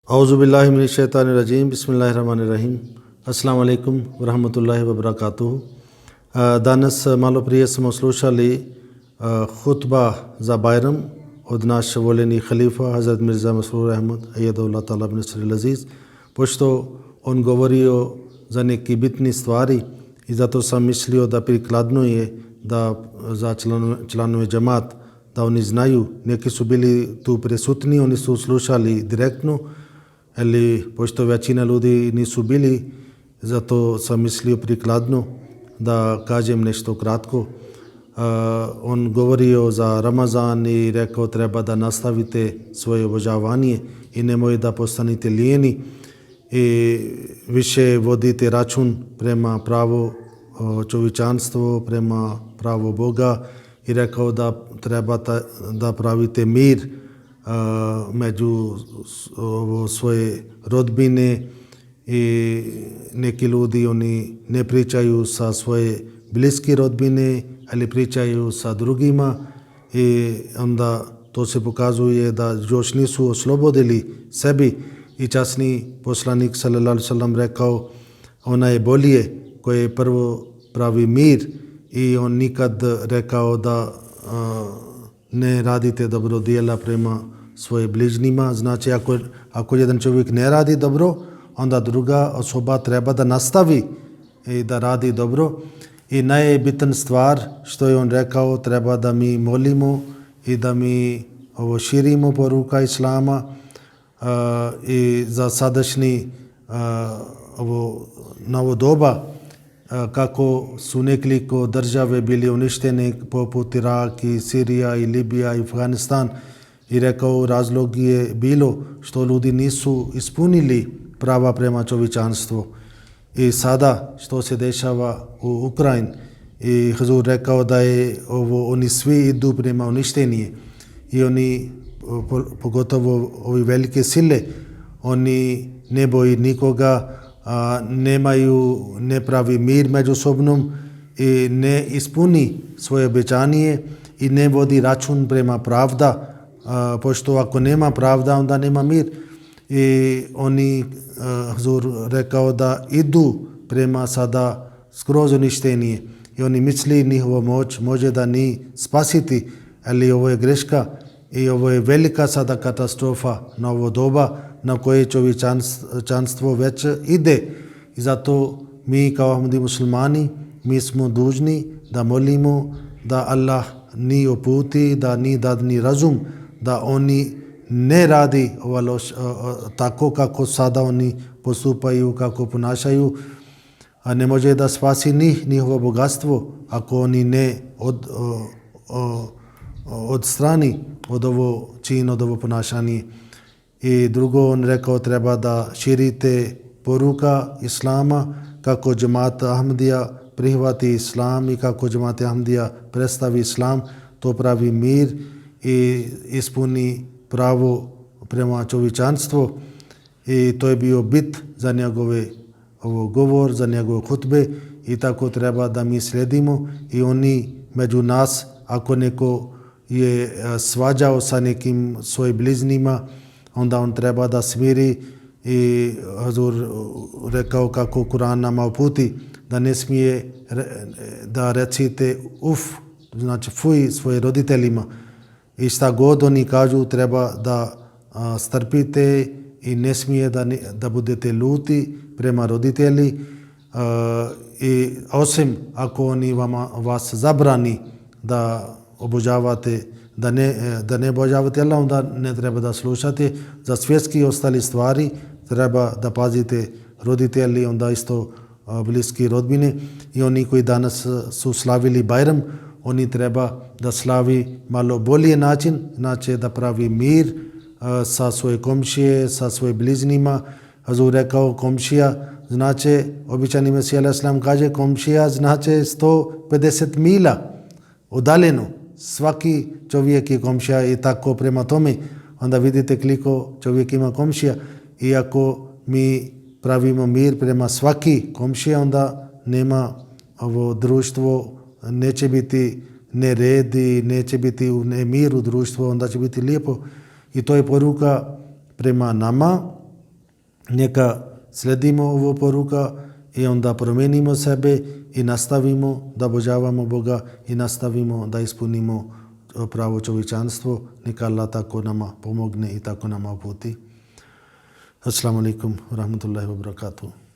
Auzubillahiminash-shaytanir-rajim. Bismillahir-rahmanir-rahim. Assalamu alaikum warahmatullahi wabarakatuh. Danas malo prije smo slušali hutba za Bajram od naš voljeni halifa Hazrat Mirza Masroor Ahmad Ayyadullah Ta'ala bin Nasril Aziz, pošto on govorio za neki bitni stvari i zato sam mislio da prikladno je da za članove džemat da oni znaju. Neki su bili tu prisutni, oni su slušali direktno, ali pošto većina ljudi nisu bili, zato sam mislio prikladno da kažem nešto kratko. On govorio za Ramazan i rekao treba da nastavite svoje obožavanje i nemoj da postanete lijeni i više vodite račun prema pravo čovječanstvo, prema pravo Boga i rekao da treba da pravite mir među svoje rodbine i neki ljudi oni ne pričaju sa svoje bliske rodbine, ali pričaju sa drugima i onda to se pokazuje da još nisu oslobodili sebi i časni poslanik sallallahu alejhi ve sellem rekao ona je bolje koje prvo pravi mir i on nikad rekao da ne radite dobro djela prema svoje bližnjima. Znači ako jedan čovjek ne radi dobro, onda druga osoba treba da nastavi i da radi dobro. I najbitan stvar što je on rekao, treba da mi molimo i da mi širimo poruka Islama i za sadašnji novo doba kako su nekoliko države bili uništene poput Irak i Sirija i Libija i Afganistan i rekao razlog je bilo što ljudi nisu ispunili prava prema čovječanstvu. I sada što se dešava u Ukrajini i Hazur rekao da je oni svi idu prema uništenje i oni pogotovo ovi velike sile oni ne boji nikoga, nemaju, ne pravi mir međusobnom i ne ispuni svoje obećanje i ne vodi račun prema pravda, pošto ako nema pravda onda nema mir. I oni Hazur rekao da idu prema sada skroz uništenje i oni misli njihova moć može da ni spasiti, ali ovo je greška i ovo je velika sada katastrofa na ovo doba na koje čovječanstvo već ide. I zato mi kao Ahmadi muslimani mi smo dužni da molimo da Allah ni uputi, da ni dadni razum, da oni ne radi tako kako sada oni postupaju, kako ponašaju, a ne može da spasi njihovo bogatstvo ako oni ne odstrani od ovo čin, od ovo ponašanje. I drugo on rekao treba da širite poruka Islama, kako džemat Ahmadija prihvati Islam i kako džemat Ahmadija predstavi Islam, to pravi mir i ispuni pravo prema čovječanstvu. I to je bio bit za njegove govor, za njegove hutbe i tako treba da mi slijedimo i oni među nas, ako neko je svađao sa nekim svojim bliznima, onda on treba da smiri i Hazur rekao kako Kur'an nama uputi da ne smije da recite znači fuj svojim roditeljima i šta god oni kažu treba da strpite i ne smije da budete luti prema roditelji i osim ako oni vas zabrani da obožavate, da ne obožavate Allah, onda ne treba da slušate. Za svjetski i ostali stvari treba da pazite roditelji, onda isto bliski rodbine i oni koji danas su slavili Bajram, oni treba da slavi malo bolji način, znači da pravi mir sa svoje komšije, sa svoje bliznima. Hazur rekao komšija, znači običani Mesija alejhi selam kaže komšija znači 150 mila udaljeno. Svaki čovjek je komšija i tako prema tome onda vidite koliko čovjek ima komšija i ako mi pravimo mir prema svaki komšija onda nema ovo društvo, neće biti nered i neće biti nemir u društvu, onda će biti lijepo. I to je poruka prema nama Neka sledimo ovo poruka i onda promijenimo sebe i nastavimo da obožavamo Boga i nastavimo da ispunimo pravo čovječanstvo. Neka Allah tako nama pomogne i tako nama uputi. Assalamu alaikum wa rahmatullahi wa barakatuh.